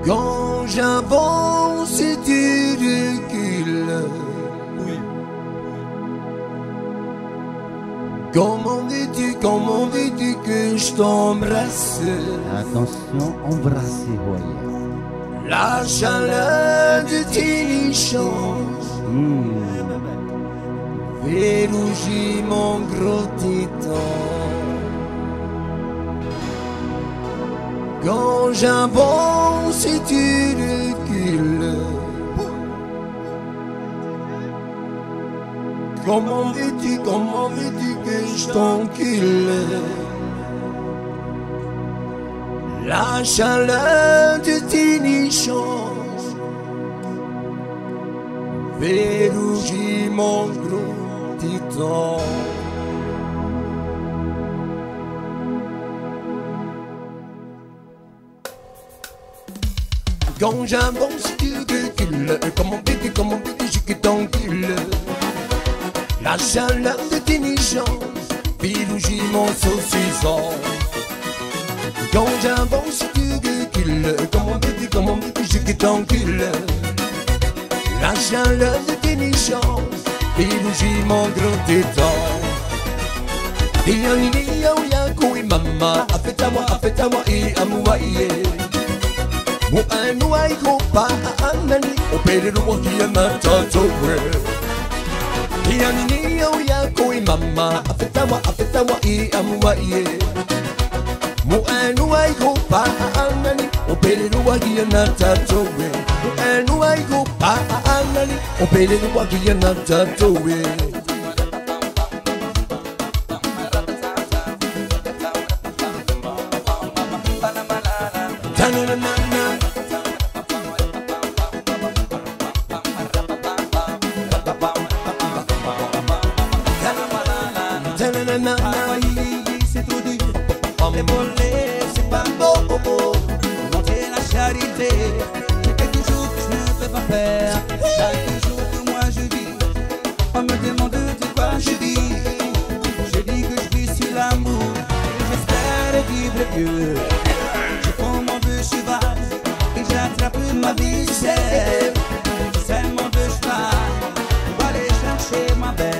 Quand j'avance et tu recules. Oui. Comment veux-tu que je t'embrasse? Attention, embrassez, voyez. La chaleur de tes change fait rougir mon gros titan. Quand j'avance et tu recules. Comment veux-tu que je t'encule? La chaleur de tes change fait rougir mon gros titan. Quand j'avance, tu recules. Comment veux-tu que je t'encule? La chaleur de tes change fait rougir mon saucisson. Quand j'avance, tu recules. Comment veux-tu que je t'encule? La chaleur de tes change fait rougir mon gros téton. Diyanini ya kui mama, afeta moi et amouaye. Mo anouaye ko pa anani, opere no wakia na tatowe. Diyanini ya kui mama, afeta moi et amouaye. Mo anouaye ko pa anani, opere no wakia na tatowe. Mo anouaye ko pa anani, opere no wakia na tatowe. C'est trop dur, les volets c'est pas beau. Montrer la charité, c'est quelque chose que je ne peux pas faire. Chaque jour que moi je vis, on me demande de quoi je vis. Je dis que je vis sur l'amour, et j'espère vivre mieux. Je prends mon vieux cheval, et j'attrape ma ficelle. Je sers mon vieux cheval, pour aller chercher ma belle.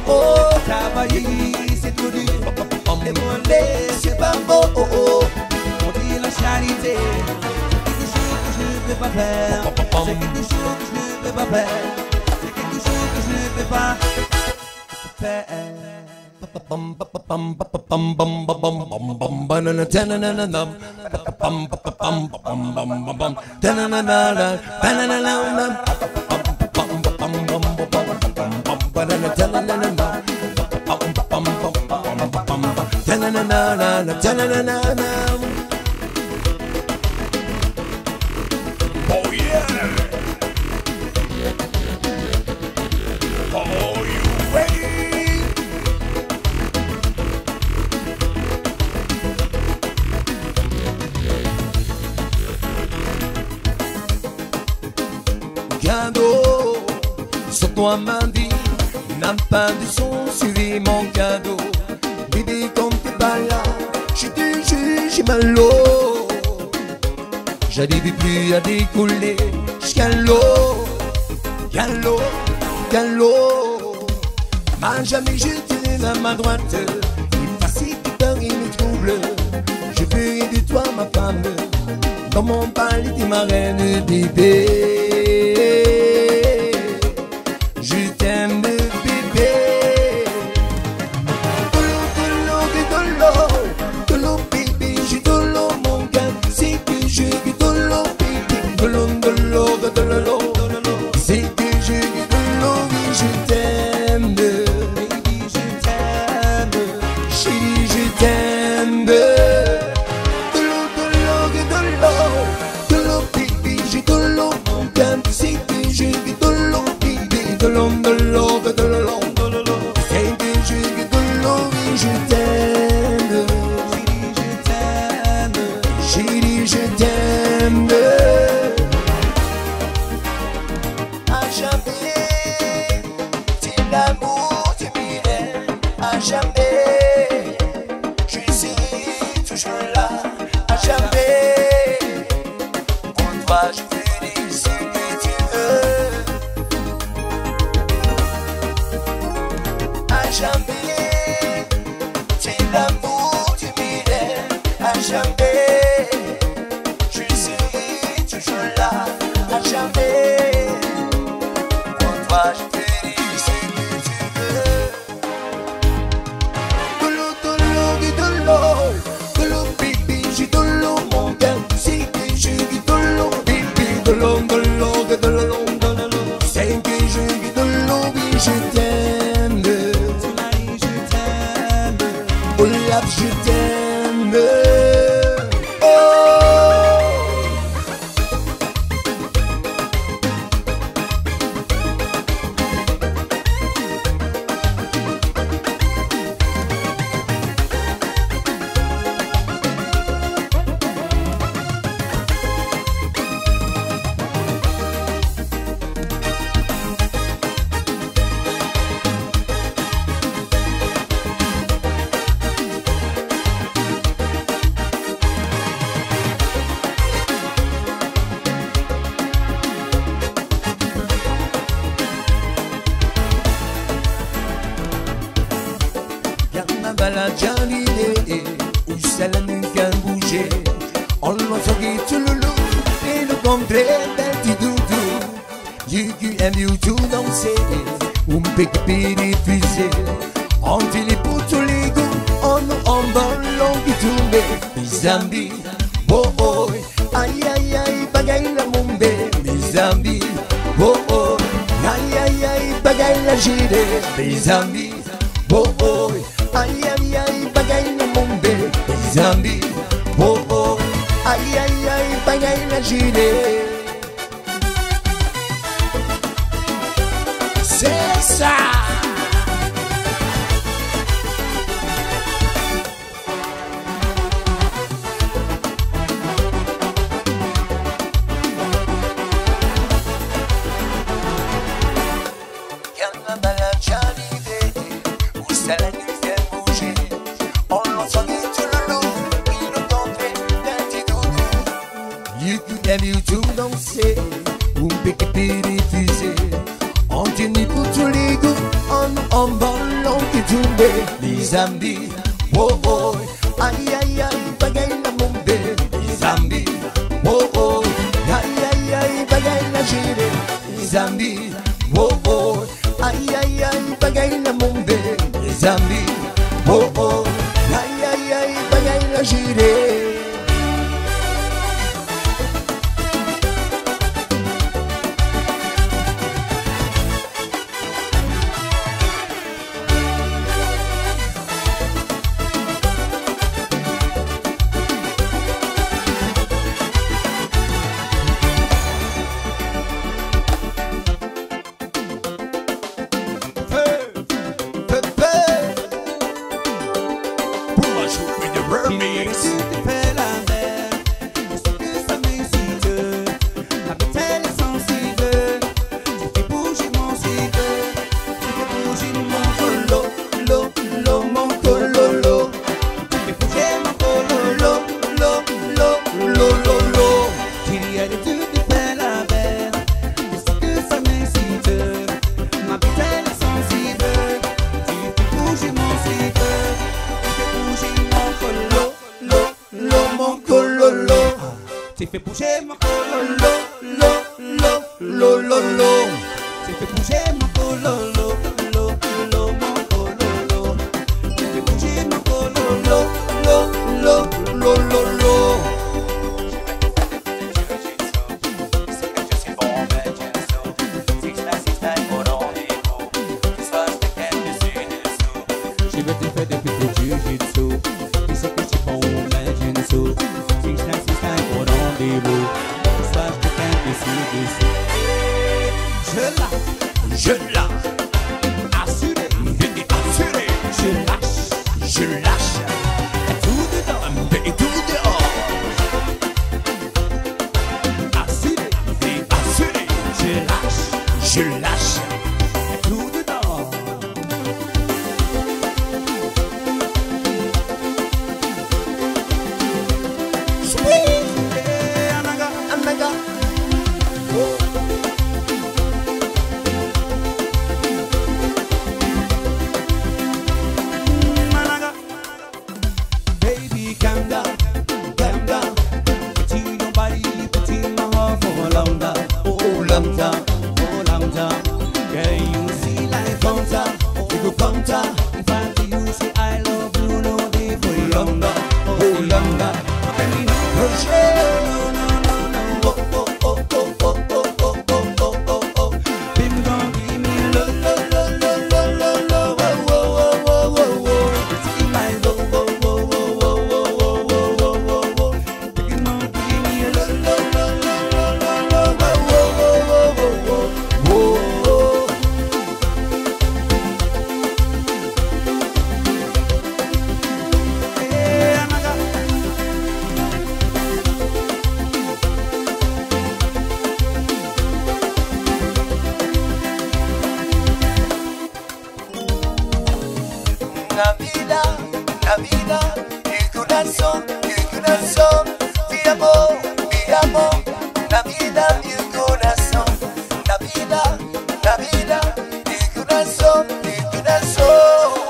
Oh, travailler, c'est trop dur. Les volets, c'est pas beau. Montrer la charité, c'est quelque chose que je ne peux pas faire. C'est quelque chose que je ne peux pas faire. C'est quelque chose que je ne peux pas faire. Oh yeah! Oh, you ready? Cadeau, sur toi m'a dit, n'a pas de son, suivi mon cadeau. Bébé, comme t'es pas là, je te juge malo. J'arrive plus à décoller, j'galop, galop, galop. M'a jamais jeté la main droite, il facile tout un il me trouble. Je ferai de toi ma femme, dans mon palais t'es ma reine bébé. Je t'aime bébé. Dolo bébé, je dolo mon gars, c'est que je dolo bébé. Dolo, c'est que je dolo, oui je t'aime. Baby je t'aime, chérie je t'aime. Dolo bébé, je dolo mon gars, c'est que je dolo bébé. Dolo, c'est que je dolo, oui je t'aime. Chérie, je t'aime. À jamais, c'est l'amour. à jamais. Je serai toujours là, à jamais. Pour toi, je ferai ce que tu veux. À jamais, c'est l'amour du millénaire. À jamais, je serai toujours là, à jamais. Pour toi, je ferai ce que tu veux. Dolo, baby, j'ai dolo, mon gars. C'est que je dis dolo, baby, dolo, dolo, dolo, dolo. C'est que je dis dolo, oui, je t'aime. Tonight, je t'aime. Oh, là, je t'aime. Oh. La janine, où ça la nuit qu'à bouger. On l'a sorti tout le loup et le contraire d'un petit doudou. You aime you tout danser, ou m'péquer des fusées. On dit les pour tous les goûts, on ballon qui tourne. Mes amis, oh oh, aïe aïe aïe, bagaille la mombe. Mes amis, oh oh, aïe aïe aïe, bagaille la gire. Mes amis, oh oh. Aïe aïe aïe, bagaille la mombe, les amis. Oh oh, aïe aïe aïe, bagaille la gilet. C'est ça. Quand la balade j'arrivais, où ça la nuit. Aime you tout danser, ou m'péquer des fusées. On tenait pour tous les goûts, en ballon qui tombait. Les amis, oh oh, aïe aïe aïe, bagaille la mombe. Les amis, oh oh, aïe aïe aïe, bagaille la gire. Les amis, oh oh, aïe aïe aïe, bagaille la mombe. Les amis, oh oh, aïe aïe aïe, bagaille la gire. Tu fais bouger mon cololo, lo, lo. Tu fais bouger mon cololo, lo, mon cololo. Tu fais bouger mon cololo, lo. Je vais te faire des petits jiu-jitsu. Tu sais que je suis bon, mais je ne sais. Je lâche, assuré, assuré, je lâche, tout dedans et tout dehors. Assuré, assuré, je lâche, tout dedans. la vida, mi corazón, mi amor, la vida, mi corazón, la vida, mi corazón, mi corazón.